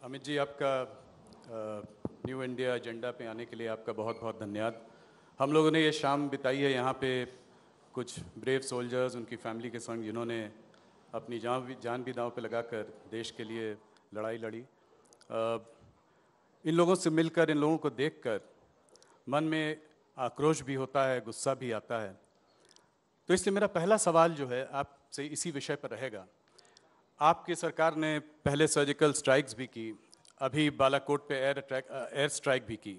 अमित जी, आपका new India agenda पे आने के लिए आपका बहुत बहुत धन्यवाद। हम लोगों ने ये शाम बिताई है यहाँ पे कुछ ब्रेव सोल्जर्स, उनकी फैमिली के संग, जिन्होंने अपनी जान भी दांव पे लगाकर देश के लिए लड़ाई लड़ी। इन लोगों से मिलकर, इन लोगों को देखकर मन में आक्रोश भी होता है, गुस्सा भी आता है। तो इसलिए मेरा पहला सवाल जो है आपसे इसी विषय पर रहेगा। आपकी सरकार ने पहले सर्जिकल स्ट्राइक्स भी की, अभी बालाकोट पे एयर स्ट्राइक भी की।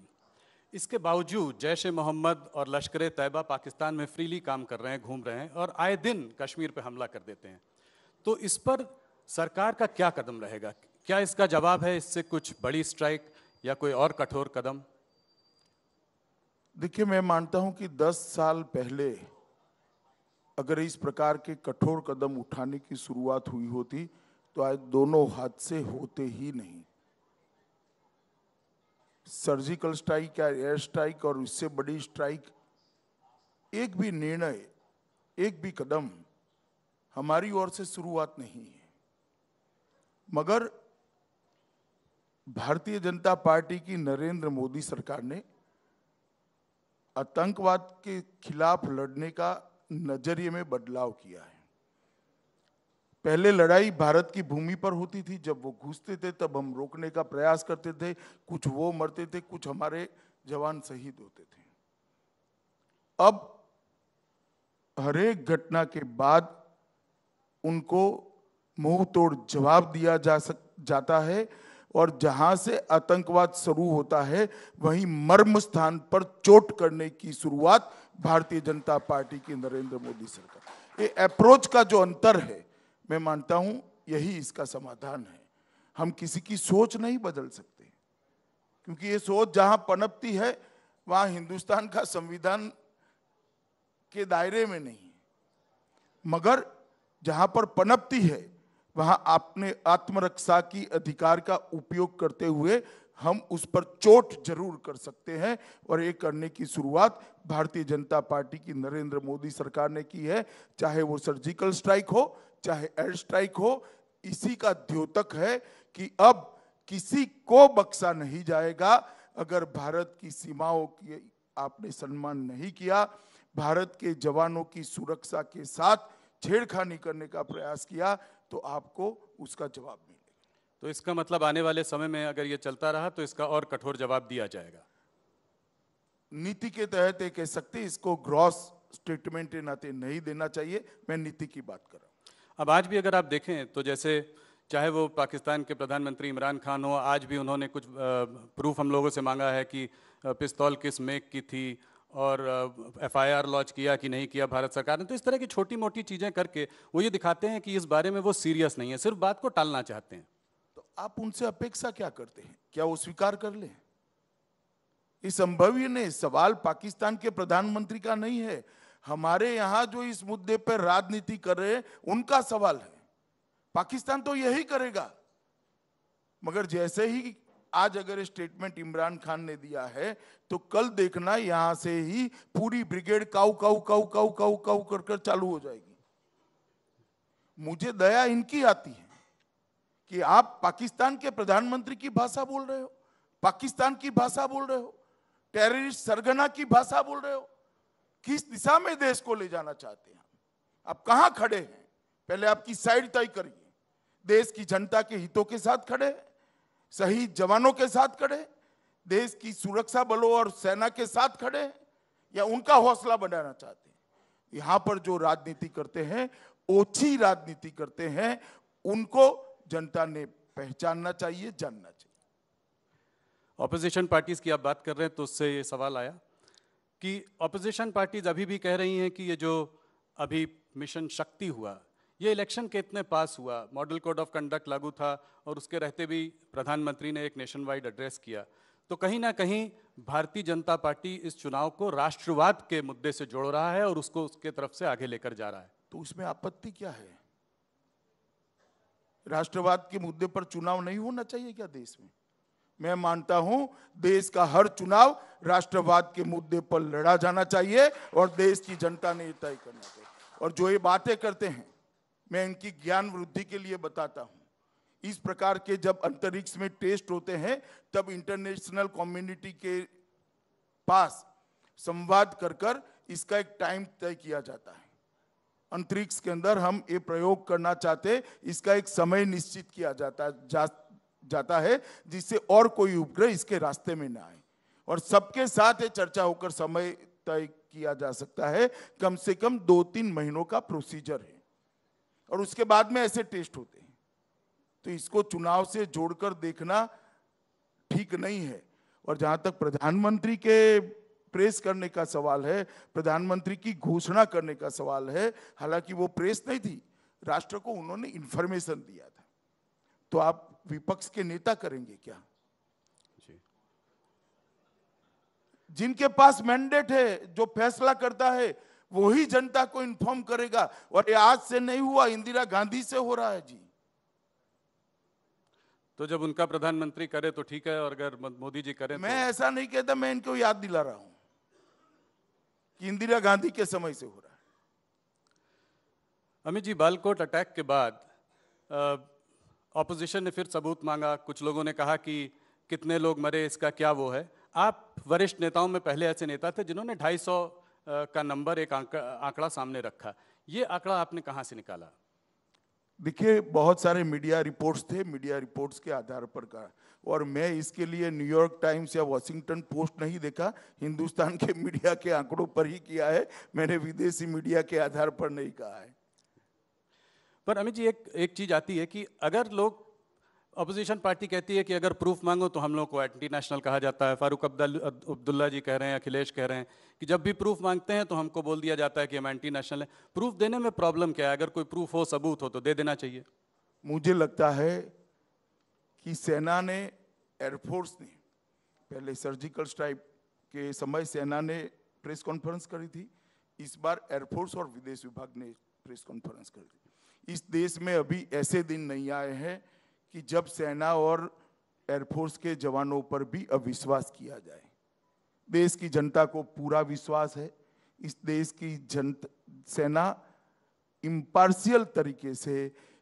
इसके बावजूद जैश ए मोहम्मद और लश्कर ए तैयबा पाकिस्तान में फ्रीली काम कर रहे हैं, घूम रहे हैं और आए दिन कश्मीर पे हमला कर देते हैं। तो इस पर सरकार का क्या कदम रहेगा? क्या इसका जवाब है इससे कुछ बड़ी स्ट्राइक या कोई और कठोर कदम? देखिए, मैं मानता हूं कि 10 साल पहले अगर इस प्रकार के कठोर कदम उठाने की शुरुआत हुई होती तो आज दोनों हादसे होते ही नहीं। सर्जिकल स्ट्राइक या एयर स्ट्राइक और इससे बड़ी स्ट्राइक, एक भी निर्णय, एक भी कदम हमारी ओर से शुरुआत नहीं है। मगर भारतीय जनता पार्टी की नरेंद्र मोदी सरकार ने आतंकवाद के खिलाफ लड़ने का नजरिए में बदलाव किया है। पहले लड़ाई भारत की भूमि पर होती थी, जब वो घुसते थे तब हम रोकने का प्रयास करते थे, कुछ वो मरते थे, कुछ हमारे जवान शहीद होते थे। अब हर एक घटना के बाद उनको मुंह तोड़ जवाब दिया जाता है और जहां से आतंकवाद शुरू होता है वहीं मर्म स्थान पर चोट करने की शुरुआत भारतीय जनता पार्टी की नरेंद्र मोदी सरकार। ये अप्रोच का जो अंतर है, मैं मानता हूं यही इसका समाधान है। हम किसी की सोच नहीं बदल सकते, क्योंकि ये सोच जहां पनपती है वहां हिंदुस्तान का संविधान के दायरे में नहीं है। मगर जहां पर पनपती है वहां अपने आत्मरक्षा की अधिकार का उपयोग करते हुए हम उस पर चोट जरूर कर सकते हैं, और ये करने की शुरुआत भारतीय जनता पार्टी की नरेंद्र मोदी सरकार ने की है। चाहे वो सर्जिकल स्ट्राइक हो, चाहे एयर स्ट्राइक हो, इसी का द्योतक है कि अब किसी को बख्शा नहीं जाएगा। अगर भारत की सीमाओं की आपने सम्मान नहीं किया, भारत के जवानों की सुरक्षा के साथ छेड़खानी करने का प्रयास किया, तो आपको उसका जवाब मिलेगा। तो इसका मतलब आने वाले समय में अगर ये चलता रहा तो इसका और कठोर जवाब दिया जाएगा। नीति के तहत ये कह सकते, इसको ग्रॉस स्टेटमेंट के नाते नहीं देना चाहिए। मैं नीति की बात कर रहा हूं। अब आज भी अगर आप देखें तो जैसे चाहे वो पाकिस्तान के प्रधानमंत्री इमरान खान हो, आज भी उन्होंने कुछ प्रूफ हम लोगों से मांगा है कि पिस्तौल किस मेक की थी और FIR लॉन्च किया कि नहीं किया भारत सरकार ने। तो इस तरह की छोटी मोटी चीज़ें करके वो ये दिखाते हैं कि इस बारे में वो सीरियस नहीं है, सिर्फ बात को टालना चाहते हैं। तो आप उनसे अपेक्षा क्या करते हैं? क्या वो स्वीकार कर ले? ये संभव ही नहीं। सवाल पाकिस्तान के प्रधानमंत्री का नहीं है, हमारे यहां जो इस मुद्दे पर राजनीति कर रहे हैं उनका सवाल है। पाकिस्तान तो यही करेगा। मगर जैसे ही आज अगर स्टेटमेंट इमरान खान ने दिया है तो कल देखना यहां से ही पूरी ब्रिगेड काऊ काऊ काऊ काऊ काऊ काऊ कर कर चालू हो जाएगी। मुझे दया इनकी आती है कि आप पाकिस्तान के प्रधानमंत्री की भाषा बोल रहे हो, पाकिस्तान की भाषा बोल रहे हो, टेररिस्ट सरगना की भाषा बोल रहे हो। किस दिशा में देश को ले जाना चाहते हैं आप? कहां खड़े हैं? पहले आपकी साइड तय करिए। देश की जनता के हितों के साथ खड़े, शहीद जवानों के साथ खड़े, देश की सुरक्षा बलों और सेना के साथ खड़े, या उनका हौसला बढ़ाना चाहते हैं? यहां पर जो राजनीति करते हैं, ओछी राजनीति करते हैं, उनको जनता ने पहचानना चाहिए, जानना चाहिए। ऑपोजिशन पार्टीज की आप बात कर रहे हैं तो उससे ये सवाल आया कि ऑपोजिशन पार्टीज अभी भी कह रही हैं कि ये जो अभी मिशन शक्ति हुआ, ये इलेक्शन के इतने पास हुआ, मॉडल कोड ऑफ कंडक्ट लागू था और उसके रहते भी प्रधानमंत्री ने एक नेशन वाइड एड्रेस किया, तो कहीं ना कहीं भारतीय जनता पार्टी इस चुनाव को राष्ट्रवाद के मुद्दे से जोड़ रहा है और उसको उसके तरफ से आगे लेकर जा रहा है। तो उसमें आपत्ति क्या है? राष्ट्रवाद के मुद्दे पर चुनाव नहीं होना चाहिए क्या देश में? मैं मानता हूं देश का हर चुनाव राष्ट्रवाद के मुद्दे पर लड़ा जाना चाहिए और देश की जनता ने तय करना चाहिए। और जो ये बातें करते हैं, मैं इनकी ज्ञान वृद्धि के लिए बताता हूं। इस प्रकार के जब अंतरिक्ष में टेस्ट होते हैं तब इंटरनेशनल कम्युनिटी के पास संवाद कर कर इसका एक टाइम तय किया जाता है। अंतरिक्ष के अंदर हम ये प्रयोग करना चाहते, इसका एक समय निश्चित किया जाता है जिससे और कोई उपग्रह इसके रास्ते में ना आए, और सबके साथ ये चर्चा होकर समय तय किया जा सकता है। कम से कम 2-3 महीनों का प्रोसीजर है और उसके बाद में ऐसे टेस्ट होते हैं। तो इसको चुनाव से जोड़कर देखना ठीक नहीं है। और जहां तक प्रधानमंत्री के प्रेस करने का सवाल है, प्रधानमंत्री की घोषणा करने का सवाल है, हालांकि वो प्रेस नहीं थी, राष्ट्र को उन्होंने इंफॉर्मेशन दिया था। तो आप विपक्ष के नेता करेंगे क्या? जिनके पास मैंडेट है, जो फैसला करता है, वही जनता को इन्फॉर्म करेगा। और ये आज से नहीं हुआ, इंदिरा गांधी से हो रहा है जी। तो जब उनका प्रधानमंत्री करे तो ठीक है, और अगर मोदी जी करें मैं तो... ऐसा नहीं कहता, मैं इनको याद दिला रहा हूं कि इंदिरा गांधी के समय से हो रहा है। अमित जी, बालाकोट अटैक के बाद ऑपोजिशन ने फिर सबूत मांगा। कुछ लोगों ने कहा कि कितने लोग मरे, इसका क्या वो है। आप वरिष्ठ नेताओं में पहले ऐसे नेता थे जिन्होंने 250 का नंबर, एक आंकड़ा सामने रखा। ये आंकड़ा आपने कहां से निकाला? देखिए, बहुत सारे मीडिया रिपोर्ट्स थे, मीडिया रिपोर्ट्स के आधार पर कहा, और मैं इसके लिए न्यूयॉर्क टाइम्स या वॉशिंगटन पोस्ट नहीं देखा, हिंदुस्तान के मीडिया के आंकड़ों पर ही किया है। मैंने विदेशी मीडिया के आधार पर नहीं कहा है। पर अमित जी, एक चीज आती है कि अगर लोग, अपोजिशन पार्टी कहती है कि अगर प्रूफ मांगो तो हम लोग को एंटी नेशनल कहा जाता है। फारूक अब्दुल्ला जी कह रहे हैं, अखिलेश कह रहे हैं कि जब भी प्रूफ मांगते हैं तो हमको बोल दिया जाता है कि हम एंटी नेशनल हैं। प्रूफ देने में प्रॉब्लम क्या है? अगर कोई प्रूफ हो, सबूत हो तो दे देना चाहिए। मुझे लगता है कि सेना ने, एयरफोर्स ने, पहले सर्जिकल स्ट्राइक के समय सेना ने प्रेस कॉन्फ्रेंस करी थी, इस बार एयरफोर्स और विदेश विभाग ने प्रेस कॉन्फ्रेंस करी थी। इस देश में अभी ऐसे दिन नहीं आए हैं कि जब सेना और एयरफोर्स के जवानों पर भी अविश्वास किया जाए। देश की जनता को पूरा विश्वास है। इस देश की सेना इम्पार्शियल तरीके से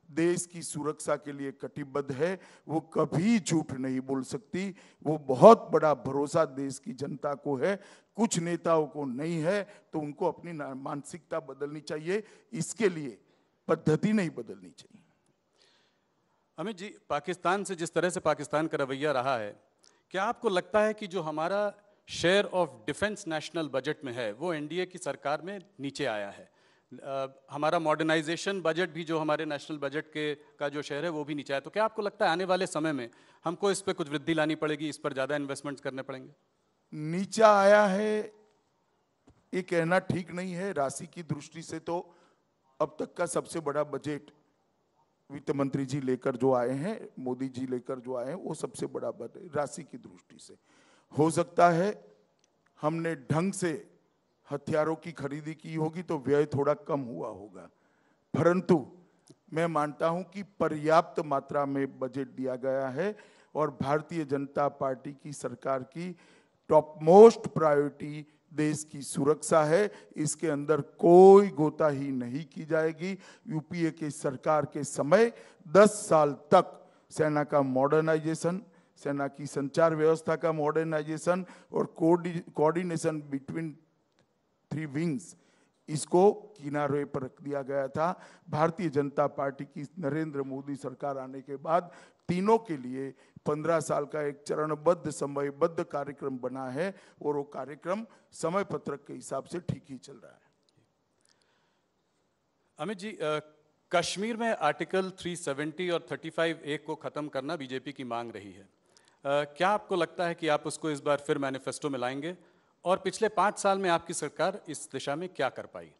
देश की सुरक्षा के लिए कटिबद्ध है। वो कभी झूठ नहीं बोल सकती। वो बहुत बड़ा भरोसा देश की जनता को है। कुछ नेताओं को नहीं है, तो उनको अपनी मानसिकता बदलनी चाहिए। इसके लिए पद्धति नहीं बदलनी चाहिए। अमित जी, पाकिस्तान से जिस तरह से पाकिस्तान का रवैया रहा है, क्या आपको लगता है कि जो हमारा share of defence national budget में है वो एनडीए की सरकार में नीचे आया है? हमारा मॉडर्नाइजेशन बजट भी, जो हमारे नेशनल बजट का जो शेयर है वो भी नीचे आया। तो क्या आपको लगता है आने वाले समय में हमको इस पर कुछ वृद्धि लानी पड़ेगी, इस पर ज़्यादा इन्वेस्टमेंट्स करने पड़ेंगे? नीचा आया है ये कहना ठीक नहीं है। राशि की दृष्टि से तो अब तक का सबसे बड़ा बजट वित्त मंत्री जी लेकर जो आए हैं, मोदी जी लेकर जो आए हैं, वो सबसे बड़ा बजट राशि की दृष्टि से। हो सकता है हमने ढंग से हथियारों की खरीदी की होगी तो व्यय थोड़ा कम हुआ होगा, परंतु मैं मानता हूं कि पर्याप्त मात्रा में बजट दिया गया है। और भारतीय जनता पार्टी की सरकार की टॉप मोस्ट प्रायोरिटी देश की सुरक्षा है। इसके अंदर कोई गोताही नहीं की जाएगी। यूपीए की सरकार के समय 10 साल तक सेना का मॉडर्नाइजेशन, सेना की संचार व्यवस्था का मॉडर्नाइजेशन और कोऑर्डिनेशन बिटवीन 3 विंग्स, इसको किनारे पर रख दिया गया था। भारतीय जनता पार्टी की नरेंद्र मोदी सरकार आने के बाद तीनों के लिए 15 साल का एक चरणबद्ध समयबद्ध कार्यक्रम बना है और वो कार्यक्रम समय पत्रक के हिसाब से ठीक ही चल रहा है। अमित जी, कश्मीर में आर्टिकल 370 और 35A को खत्म करना बीजेपी की मांग रही है। क्या आपको लगता है कि आप उसको इस बार फिर मैनिफेस्टो में लाएंगे? और पिछले 5 साल में आपकी सरकार इस दिशा में क्या कर पाई?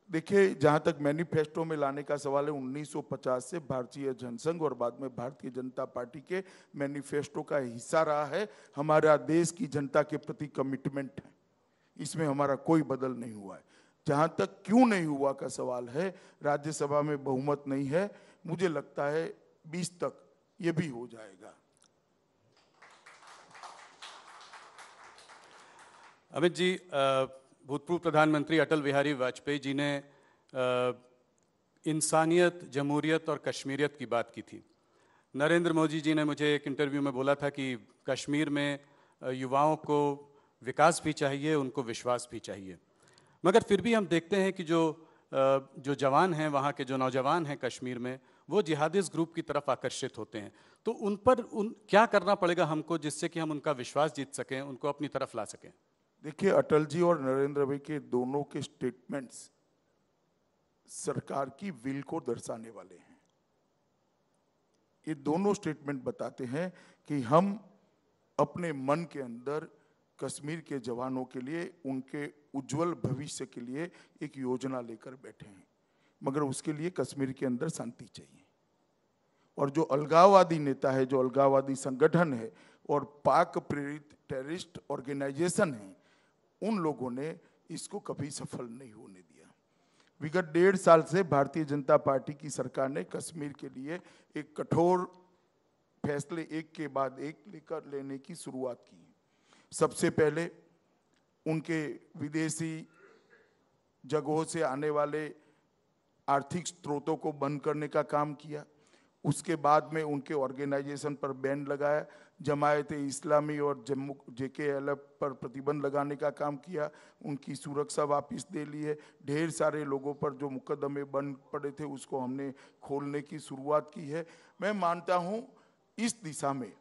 देखिए, जहां तक मैनिफेस्टो में लाने का सवाल है, 1950 से भारतीय जनसंघ और बाद में भारतीय जनता पार्टी के मैनिफेस्टो का हिस्सा रहा है। हमारा देश की जनता के प्रति कमिटमेंट है, इसमें हमारा कोई बदल नहीं हुआ है। जहां तक क्यों नहीं हुआ का सवाल है, राज्यसभा में बहुमत नहीं है। मुझे लगता है 20 तक ये भी हो जाएगा। अमित जी, भूतपूर्व प्रधानमंत्री अटल बिहारी वाजपेयी जी ने इंसानियत, जमहूरियत और कश्मीरियत की बात की थी। नरेंद्र मोदी जी ने मुझे एक इंटरव्यू में बोला था कि कश्मीर में युवाओं को विकास भी चाहिए, उनको विश्वास भी चाहिए। मगर फिर भी हम देखते हैं कि जो जवान हैं, वहाँ के जो नौजवान हैं कश्मीर में, वो जिहादिस्ट ग्रुप की तरफ आकर्षित होते हैं। तो उन पर क्या करना पड़ेगा हमको, जिससे कि हम उनका विश्वास जीत सकें, उनको अपनी तरफ ला सकें? देखिए, अटल जी और नरेंद्र भाई के दोनों के स्टेटमेंट्स सरकार की विल को दर्शाने वाले हैं। ये दोनों स्टेटमेंट बताते हैं कि हम अपने मन के अंदर कश्मीर के जवानों के लिए, उनके उज्जवल भविष्य के लिए एक योजना लेकर बैठे हैं, मगर उसके लिए कश्मीर के अंदर शांति चाहिए। और जो अलगाववादी नेता है, जो अलगाववादी संगठन है और पाक प्रेरित टेररिस्ट ऑर्गेनाइजेशन है, उन लोगों ने इसको कभी सफल नहीं होने दिया। विगत 1.5 साल से भारतीय जनता पार्टी की सरकार ने कश्मीर के लिए एक कठोर फैसले एक के बाद एक लेने की शुरुआत की। सबसे पहले उनके विदेशी जगहों से आने वाले आर्थिक स्रोतों को बंद करने का काम किया। उसके बाद में उनके ऑर्गेनाइजेशन पर बैन लगाया, जमायत इस्लामी और जम्मू JKLF पर प्रतिबंध लगाने का काम किया, उनकी सुरक्षा वापस दे ली है। ढेर सारे लोगों पर जो मुकदमे बंद पड़े थे उसको हमने खोलने की शुरुआत की है। मैं मानता हूँ इस दिशा में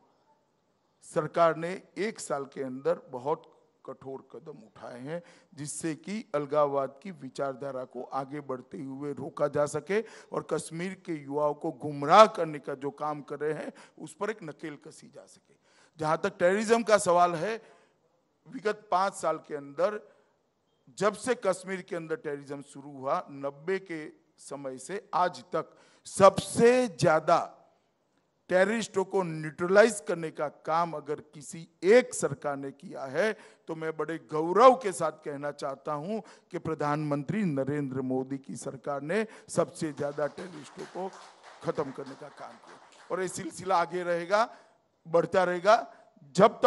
सरकार ने 1 साल के अंदर बहुत कठोर कदम उठाए हैं, जिससे कि अलगाववाद की विचारधारा को आगे बढ़ते हुए रोका जा सके और कश्मीर के युवाओं को गुमराह करने का जो काम कर रहे हैं उस पर एक नकेल कसी जा सके। जहां तक टेररिज्म का सवाल है, विगत 5 साल के अंदर जब से कश्मीर के अंदर टेररिज्म शुरू हुआ, 90 के समय से आज तक सबसे ज्यादा टेररिस्टों को न्यूट्रलाइज करने का काम अगर किसी एक सरकार ने किया है तो मैं बड़े गौरव के साथ कहना चाहता हूं कि प्रधानमंत्री नरेंद्र मोदी की सरकार ने सबसे ज्यादा टेररिस्टों को खत्म करने का काम किया। और ये सिलसिला आगे रहेगा, बढ़ता रहेगा, जब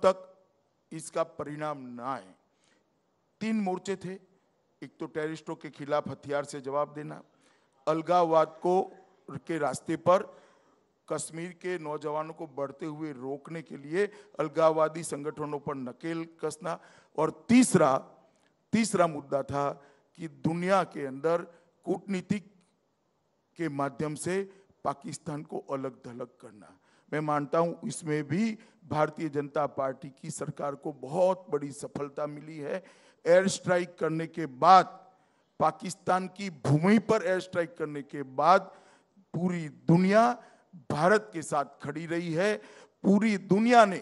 तक इसका परिणाम ना आए। 3 मोर्चे थे। एक तो टेररिस्टों के खिलाफ हथियार से जवाब देना, अलगाववाद के रास्ते पर कश्मीर के नौजवानों को बढ़ते हुए रोकने के लिए अलगाववादी संगठनों पर नकेल कसना, और तीसरा मुद्दा था कि दुनिया के अंदर कूटनीतिक के माध्यम से पाकिस्तान को अलग थलग करना। मैं मानता हूं इसमें भी भारतीय जनता पार्टी की सरकार को बहुत बड़ी सफलता मिली है। एयर स्ट्राइक करने के बाद, पाकिस्तान की भूमि पर एयर स्ट्राइक करने के बाद पूरी दुनिया भारत के साथ खड़ी रही है। पूरी दुनिया ने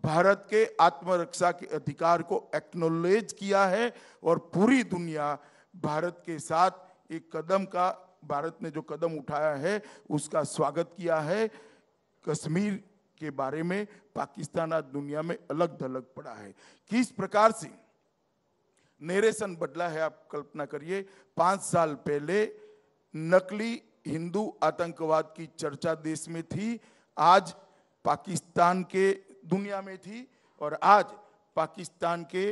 भारत के आत्मरक्षा के अधिकार को एक्नॉलेज किया है और पूरी दुनिया भारत के साथ भारत ने जो कदम उठाया है उसका स्वागत किया है। कश्मीर के बारे में पाकिस्तान आज दुनिया में अलग थलग पड़ा है। किस प्रकार से नरेशन बदला है आप कल्पना करिए। 5 साल पहले नकली हिंदू आतंकवाद की चर्चा देश में थी, आज पाकिस्तान के दुनिया में थी, और आज पाकिस्तान के